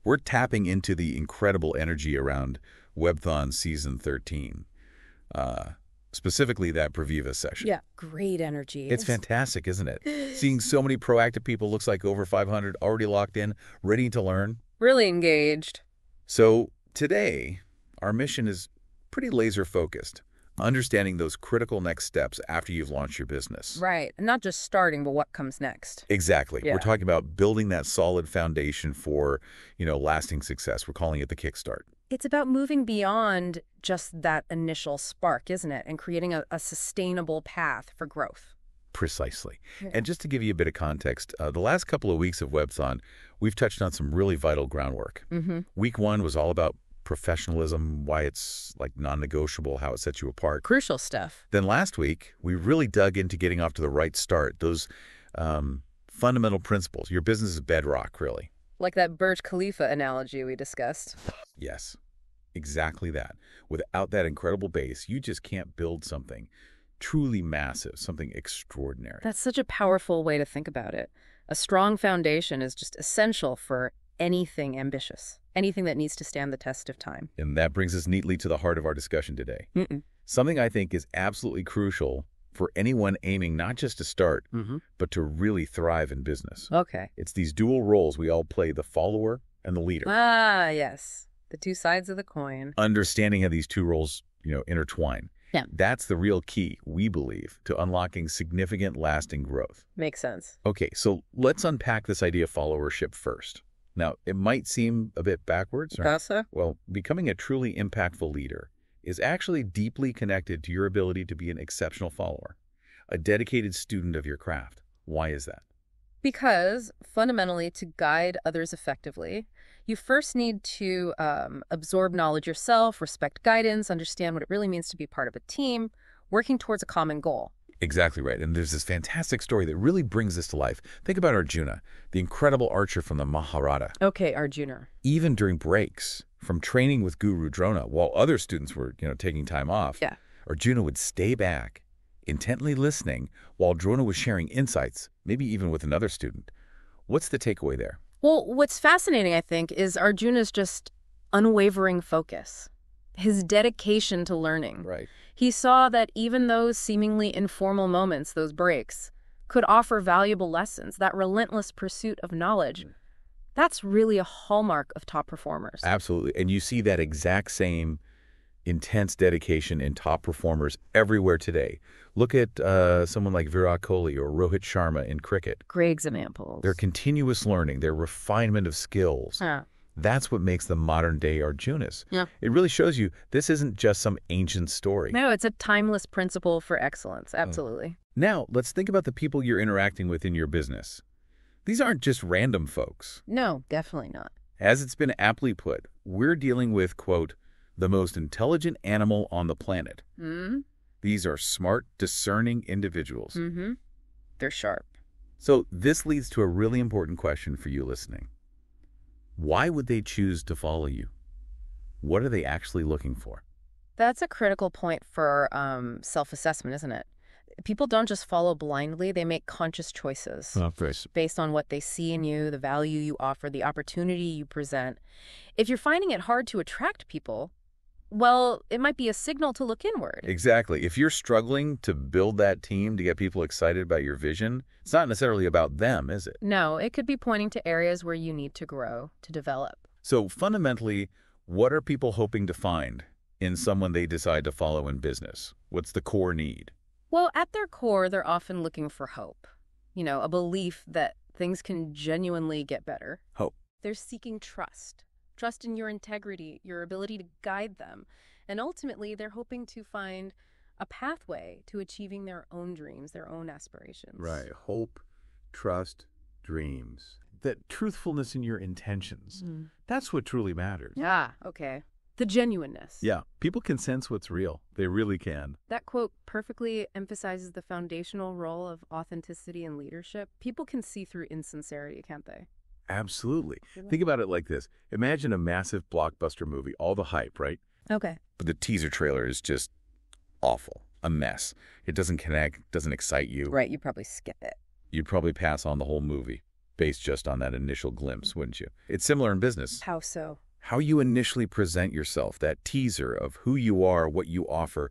We're tapping into the incredible energy around Webthon Season 13, specifically that Previva session. Yeah, great energy. It's fantastic, isn't it? Seeing so many proactive people, looks like over 500 already locked in, ready to learn. Really engaged. So today, our mission is pretty laser-focused, understanding those critical next steps after you've launched your business. Right. And not just starting, but what comes next. Exactly. Yeah. We're talking about building that solid foundation for, lasting success. We're calling it the kickstart. It's about moving beyond just that initial spark, isn't it? And creating a sustainable path for growth. Precisely. Yeah. And just to give you a bit of context, the last couple of weeks of Webthon, we've touched on some really vital groundwork. Week 1 was all about professionalism, why it's like non-negotiable, how it sets you apart. Crucial stuff. Then last week, we really dug into getting off to the right start, those fundamental principles. Your business is bedrock, really. Like that Burj Khalifa analogy we discussed. Yes, exactly that. Without that incredible base, you just can't build something truly massive, something extraordinary. That's such a powerful way to think about it. A strong foundation is just essential for anything ambitious, anything that needs to stand the test of time. And that brings us neatly to the heart of our discussion today. Something I think is absolutely crucial for anyone aiming not just to start, but to really thrive in business. Okay. It's these dual roles we all play, the follower and the leader. Ah, yes. The two sides of the coin. Understanding how these two roles, intertwine. Yeah. That's the real key, we believe, to unlocking significant, lasting growth. Makes sense. Okay, so let's unpack this idea of followership first. Now, it might seem a bit backwards. Right? Casa? Well, becoming a truly impactful leader is actually deeply connected to your ability to be an exceptional follower, a dedicated student of your craft. Why is that? Because, fundamentally, to guide others effectively, you first need to absorb knowledge yourself, respect guidance, understand what it really means to be part of a team, working towards a common goal. Exactly right. And there's this fantastic story that really brings this to life. Think about Arjuna, the incredible archer from the Mahabharata. Okay, Arjuna. Even during breaks from training with Guru Drona, while other students were, taking time off, Yeah. Arjuna would stay back, intently listening while Drona was sharing insights, maybe even with another student. What's the takeaway there? Well, what's fascinating, I think, is Arjuna's just unwavering focus, his dedication to learning. Right. He saw that even those seemingly informal moments, those breaks, could offer valuable lessons, that relentless pursuit of knowledge. That's really a hallmark of top performers. Absolutely. And you see that exact same intense dedication in top performers everywhere today. Look at someone like Virat Kohli or Rohit Sharma in cricket. Great examples. Their continuous learning, their refinement of skills. That's what makes them modern-day Arjunas. Yeah. It really shows you this isn't just some ancient story. No, it's a timeless principle for excellence. Absolutely. Now, let's think about the people you're interacting with in your business. These aren't just random folks. No, definitely not. As it's been aptly put, we're dealing with, quote, the most intelligent animal on the planet. These are smart, discerning individuals. They're sharp. So this leads to a really important question for you listening. Why would they choose to follow you? What are they actually looking for? That's a critical point for self-assessment, isn't it? People don't just follow blindly. They make conscious choices based on what they see in you, the value you offer, the opportunity you present. If you're finding it hard to attract people, well, it might be a signal to look inward. Exactly. If you're struggling to build that team to get people excited about your vision, it's not necessarily about them, is it? No, it could be pointing to areas where you need to grow, to develop. So fundamentally, what are people hoping to find in someone they decide to follow in business? What's the core need? Well, at their core, they're often looking for hope. A belief that things can genuinely get better. Hope. They're seeking trust. Trust in your integrity, your ability to guide them. And ultimately, they're hoping to find a pathway to achieving their own dreams, their own aspirations. Right. Hope, trust, dreams. That truthfulness in your intentions. That's what truly matters. Yeah, okay. The genuineness. Yeah. People can sense what's real. They really can. That quote perfectly emphasizes the foundational role of authenticity in leadership. People can see through insincerity, can't they? Absolutely. Think about it like this. Imagine a massive blockbuster movie, all the hype, right? Okay. But the teaser trailer is just awful, a mess. It doesn't connect, doesn't excite you. Right, you probably skip it. You'd probably pass on the whole movie. based just on that initial glimpse, wouldn't you? It's similar in business. How so? How you initially present yourself, that teaser of who you are, what you offer,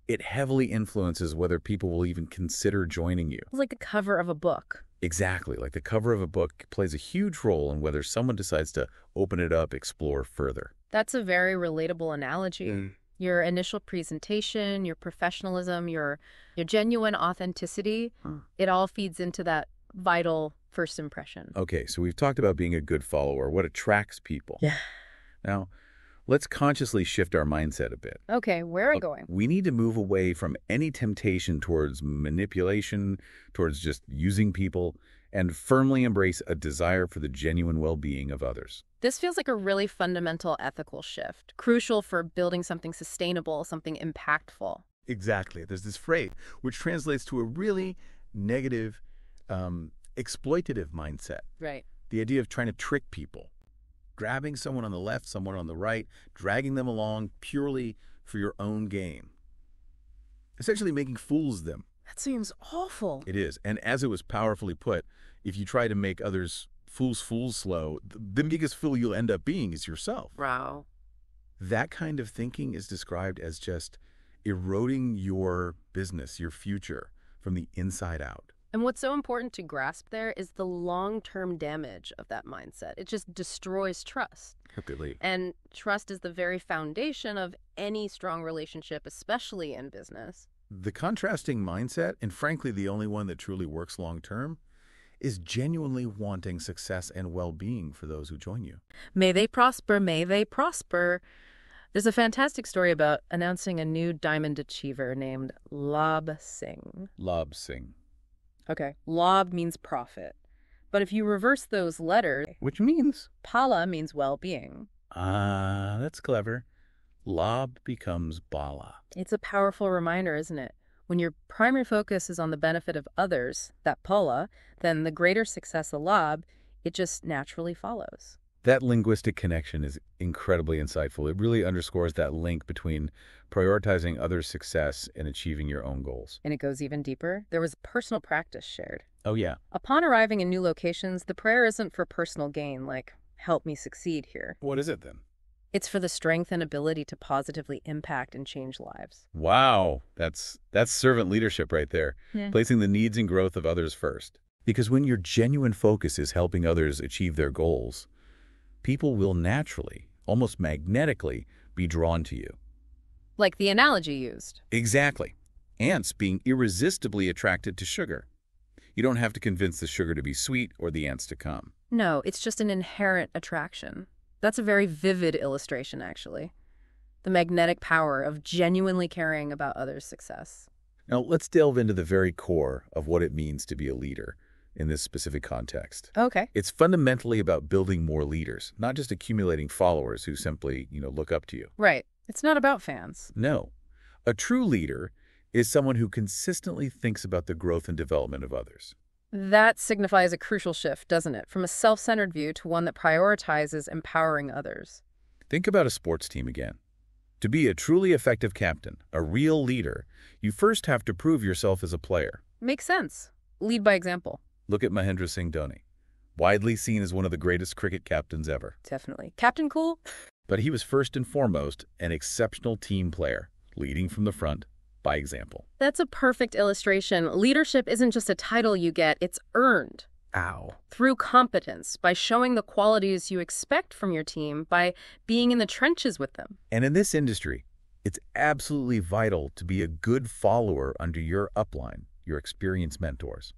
it heavily influences whether people will even consider joining you. It's like the cover of a book. Exactly. Like the cover of a book plays a huge role in whether someone decides to open it up, explore further. That's a very relatable analogy. Your initial presentation, your professionalism, your genuine authenticity, it all feeds into that vital first impression. Okay, so we've talked about being a good follower, what attracts people. Yeah. Now, let's consciously shift our mindset a bit. Okay, where are we going? We need to move away from any temptation towards manipulation, towards just using people, and firmly embrace a desire for the genuine well-being of others. This feels like a really fundamental ethical shift, crucial for building something sustainable, something impactful. Exactly. There's this phrase which translates to a really negative, exploitative mindset. Right. The idea of trying to trick people, grabbing someone on the left, someone on the right, dragging them along purely for your own gain. Essentially making fools of them. That seems awful. It is. And as it was powerfully put, if you try to make others fools slow, the biggest fool you'll end up being is yourself. Wow. That kind of thinking is described as just eroding your business, your future, from the inside out. And what's so important to grasp there is the long-term damage of that mindset. It just destroys trust. Completely. And trust is the very foundation of any strong relationship, especially in business. The contrasting mindset, and frankly the only one that truly works long-term, is genuinely wanting success and well-being for those who join you. May they prosper, may they prosper. There's a fantastic story about announcing a new diamond achiever named Lab Singh. Lab Singh. Okay, Lab means profit. But if you reverse those letters, Which means? Pala means well-being. Ah, that's clever. Lab becomes Bala. It's a powerful reminder, isn't it? When your primary focus is on the benefit of others, that Pala, then the greater success of Lab, it just naturally follows. That linguistic connection is incredibly insightful. It really underscores that link between prioritizing others' success and achieving your own goals. And it goes even deeper. There was personal practice shared. Oh, yeah. Upon arriving in new locations, the prayer isn't for personal gain, like, help me succeed here. What is it then? It's for the strength and ability to positively impact and change lives. Wow. That's servant leadership right there. Yeah. Placing the needs and growth of others first. Because when your genuine focus is helping others achieve their goals, people will naturally, almost magnetically, be drawn to you. Like the analogy used. Exactly. Ants being irresistibly attracted to sugar. You don't have to convince the sugar to be sweet or the ants to come. No, it's just an inherent attraction. That's a very vivid illustration, actually. The magnetic power of genuinely caring about others' success. Now, let's delve into the very core of what it means to be a leader in this specific context. Okay. It's fundamentally about building more leaders, not just accumulating followers who simply, look up to you. Right. It's not about fans. No. A true leader is someone who consistently thinks about the growth and development of others. That signifies a crucial shift, doesn't it? From a self-centered view to one that prioritizes empowering others. Think about a sports team again. To be a truly effective captain, a real leader, you first have to prove yourself as a player. Makes sense. Lead by example. Look at Mahendra Singh Dhoni, widely seen as one of the greatest cricket captains ever. Definitely. Captain Cool? But he was first and foremost an exceptional team player, leading from the front by example. That's a perfect illustration. Leadership isn't just a title you get, it's earned. Ow. Through competence, by showing the qualities you expect from your team, by being in the trenches with them. And in this industry, it's absolutely vital to be a good follower under your upline, your experienced mentors.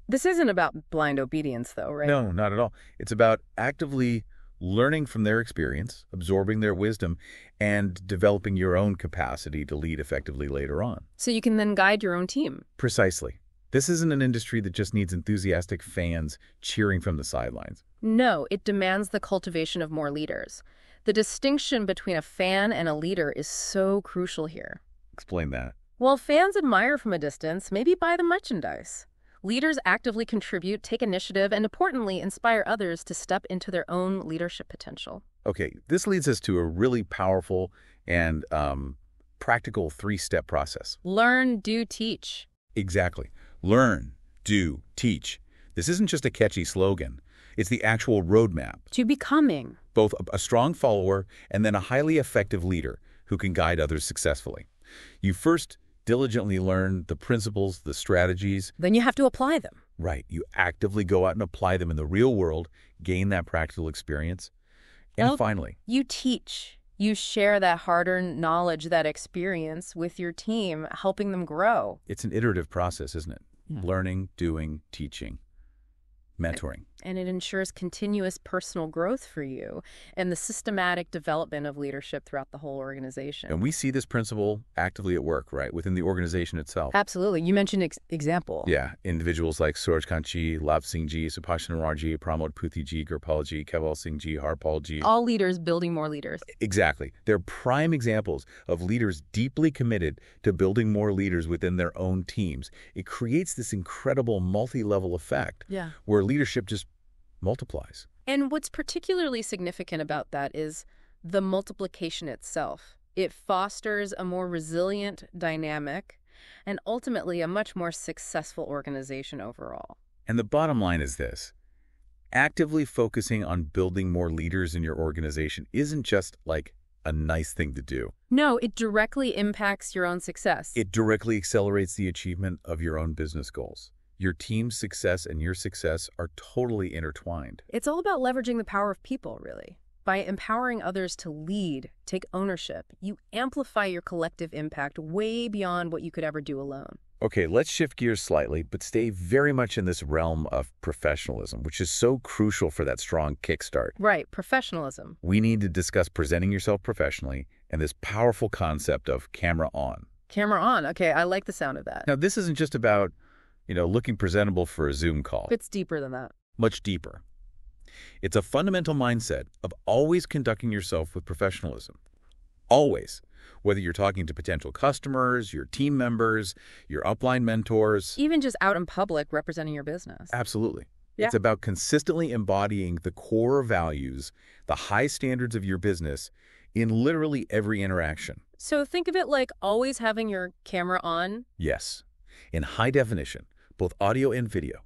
This isn't about blind obedience, though, right? No, not at all. It's about actively learning from their experience, absorbing their wisdom, and developing your own capacity to lead effectively later on. So you can then guide your own team. Precisely. This isn't an industry that just needs enthusiastic fans cheering from the sidelines. No, it demands the cultivation of more leaders. The distinction between a fan and a leader is so crucial here. Explain that. While fans admire from a distance, maybe buy the merchandise. Leaders actively contribute, take initiative, and importantly, inspire others to step into their own leadership potential. Okay, this leads us to a really powerful and practical three-step process. Learn, do, teach. Exactly. Learn, do, teach. This isn't just a catchy slogan. It's the actual roadmap. To becoming. Both a strong follower and then a highly effective leader who can guide others successfully. You first diligently learn the principles, the strategies. Then you have to apply them. Right. You actively go out and apply them in the real world, gain that practical experience. And finally, you teach. You share that hard-earned knowledge, that experience with your team, helping them grow. It's an iterative process, isn't it? Yeah. Learning, doing, teaching, mentoring. And it ensures continuous personal growth for you and the systematic development of leadership throughout the whole organization. And we see this principle actively at work, right, within the organization itself. Absolutely. You mentioned example. Yeah. Individuals like Suraj Kanchi, Lap Singh Ji, Subhash Narar Ji, Pramod Puthi Ji, Gurpal Ji, Keval Singh Ji, Harpal Ji. All leaders building more leaders. Exactly. They're prime examples of leaders deeply committed to building more leaders within their own teams. It creates this incredible multi-level effect where leadership just multiplies. And what's particularly significant about that is the multiplication itself. It fosters a more resilient dynamic and ultimately a much more successful organization overall. And the bottom line is this. Actively focusing on building more leaders in your organization isn't just like a nice thing to do. No, it directly impacts your own success. It directly accelerates the achievement of your own business goals. Your team's success and your success are totally intertwined. It's all about leveraging the power of people, really. By empowering others to lead, take ownership, you amplify your collective impact way beyond what you could ever do alone. Okay, let's shift gears slightly, but stay very much in this realm of professionalism, which is so crucial for that strong kickstart. Right, professionalism. We need to discuss presenting yourself professionally and this powerful concept of camera on. Camera on. Okay, I like the sound of that. Now, this isn't just about looking presentable for a Zoom call. It's deeper than that. Much deeper. It's a fundamental mindset of always conducting yourself with professionalism. Always. Whether you're talking to potential customers, your team members, your upline mentors. Even just out in public representing your business. Absolutely. Yeah. It's about consistently embodying the core values, the high standards of your business in literally every interaction. So think of it like always having your camera on. Yes. In high definition. Both audio and video.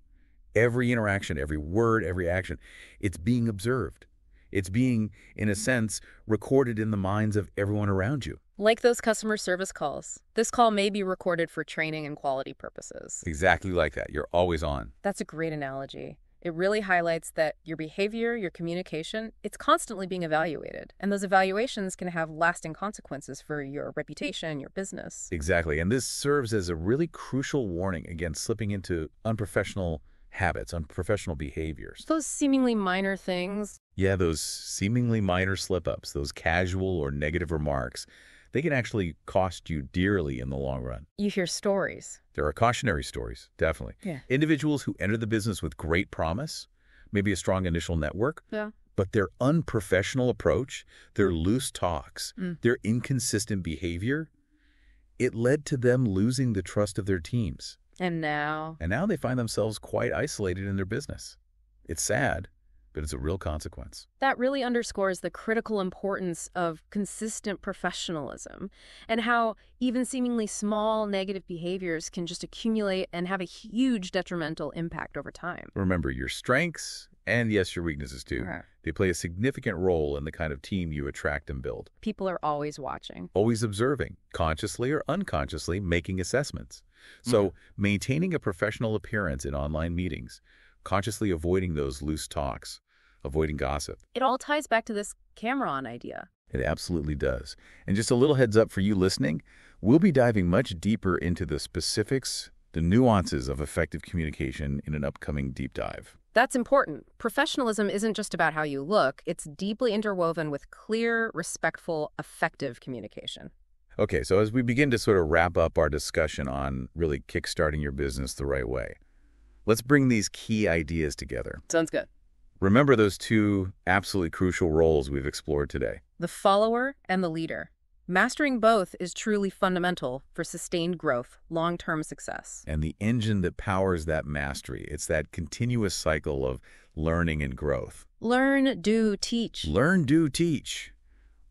Every interaction, every word, every action, it's being observed. It's being, in a sense, recorded in the minds of everyone around you. Like those customer service calls. This call may be recorded for training and quality purposes. Exactly like that. You're always on. That's a great analogy. It really highlights that your behavior, your communication, it's constantly being evaluated. And those evaluations can have lasting consequences for your reputation, your business. Exactly. And this serves as a really crucial warning against slipping into unprofessional habits, unprofessional behaviors. Those seemingly minor things. Yeah, those seemingly minor slip-ups, those casual or negative remarks, they can actually cost you dearly in the long run. You hear stories. There are cautionary stories, definitely. Yeah. Individuals who enter the business with great promise, maybe a strong initial network, but their unprofessional approach, their loose talks, their inconsistent behavior, it led to them losing the trust of their teams. And now they find themselves quite isolated in their business. It's sad, but it's a real consequence. That really underscores the critical importance of consistent professionalism and how even seemingly small negative behaviors can just accumulate and have a huge detrimental impact over time. Remember, your strengths and, yes, your weaknesses too. Right. They play a significant role in the kind of team you attract and build. People are always watching. Always observing, consciously or unconsciously making assessments. So maintaining a professional appearance in online meetings, consciously avoiding those loose talks, avoiding gossip. It all ties back to this camera on idea. It absolutely does. And just a little heads up for you listening, we'll be diving much deeper into the specifics, the nuances of effective communication in an upcoming deep dive. That's important. Professionalism isn't just about how you look. It's deeply interwoven with clear, respectful, effective communication. Okay, so as we begin to sort of wrap up our discussion on really kickstarting your business the right way, let's bring these key ideas together. Sounds good. Remember those two absolutely crucial roles we've explored today. The follower and the leader. Mastering both is truly fundamental for sustained growth, long-term success. And the engine that powers that mastery, it's that continuous cycle of learning and growth. Learn, do, teach. Learn, do, teach.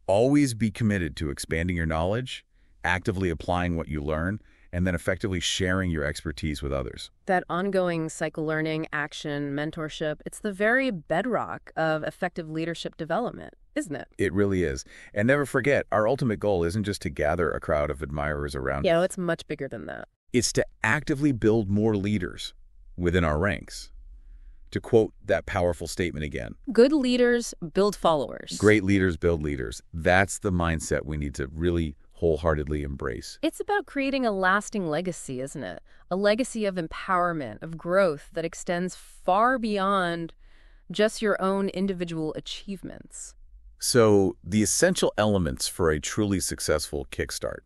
Always be committed to expanding your knowledge, actively applying what you learn, and then effectively sharing your expertise with others. That ongoing cycle-learning, action, mentorship, it's the very bedrock of effective leadership development, isn't it? It really is. And never forget, our ultimate goal isn't just to gather a crowd of admirers around. Yeah, it's much bigger than that. It's to actively build more leaders within our ranks. To quote that powerful statement again. Good leaders build followers. Great leaders build leaders. That's the mindset we need to really wholeheartedly embrace. It's about creating a lasting legacy, isn't it? A legacy of empowerment, of growth that extends far beyond just your own individual achievements. So, the essential elements for a truly successful Kickstart,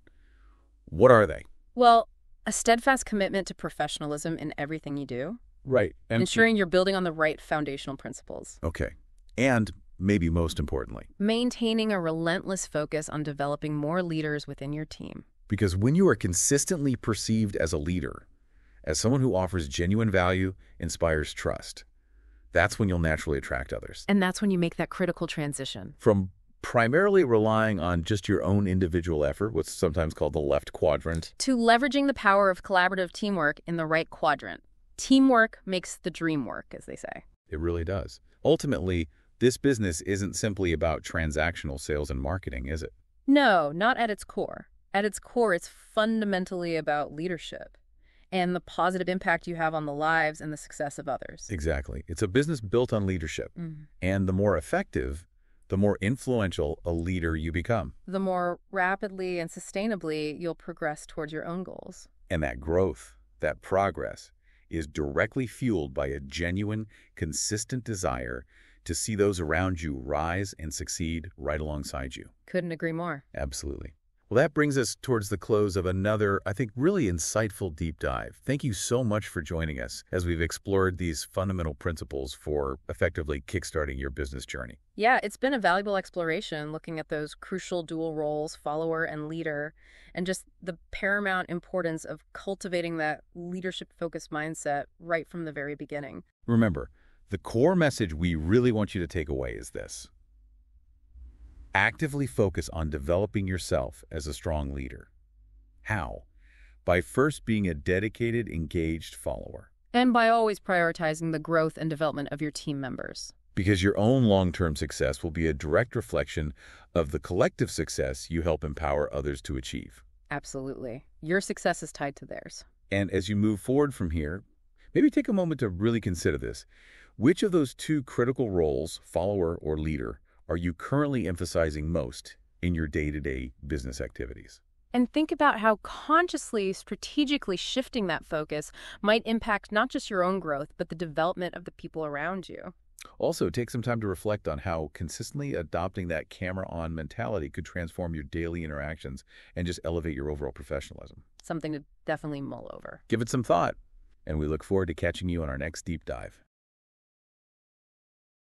what are they? Well, a steadfast commitment to professionalism in everything you do. Right. And ensuring you're building on the right foundational principles. Okay. And maybe most importantly, maintaining a relentless focus on developing more leaders within your team. Because when you are consistently perceived as a leader, as someone who offers genuine value, inspires trust, that's when you'll naturally attract others. And that's when you make that critical transition. From primarily relying on just your own individual effort, what's sometimes called the left quadrant, to leveraging the power of collaborative teamwork in the right quadrant. Teamwork makes the dream work, as they say. It really does. Ultimately, this business isn't simply about transactional sales and marketing, is it? No, not at its core. At its core, it's fundamentally about leadership and the positive impact you have on the lives and the success of others. Exactly. It's a business built on leadership. And the more effective, the more influential a leader you become. The more rapidly and sustainably you'll progress towards your own goals. And that growth, that progress, is directly fueled by a genuine, consistent desire to see those around you rise and succeed right alongside you. Couldn't agree more. Absolutely. Well, that brings us towards the close of another, I think, really insightful deep dive. Thank you so much for joining us as we've explored these fundamental principles for effectively kickstarting your business journey. Yeah, it's been a valuable exploration looking at those crucial dual roles, follower and leader, and just the paramount importance of cultivating that leadership-focused mindset right from the very beginning. Remember, the core message we really want you to take away is this. Actively focus on developing yourself as a strong leader. How? By first being a dedicated, engaged follower. And by always prioritizing the growth and development of your team members. Because your own long-term success will be a direct reflection of the collective success you help empower others to achieve. Absolutely. Your success is tied to theirs. And as you move forward from here, maybe take a moment to really consider this. Which of those two critical roles, follower or leader, are you currently emphasizing most in your day-to-day business activities? And think about how consciously, strategically shifting that focus might impact not just your own growth, but the development of the people around you. Also, take some time to reflect on how consistently adopting that camera-on mentality could transform your daily interactions and just elevate your overall professionalism. Something to definitely mull over. Give it some thought, and we look forward to catching you on our next deep dive.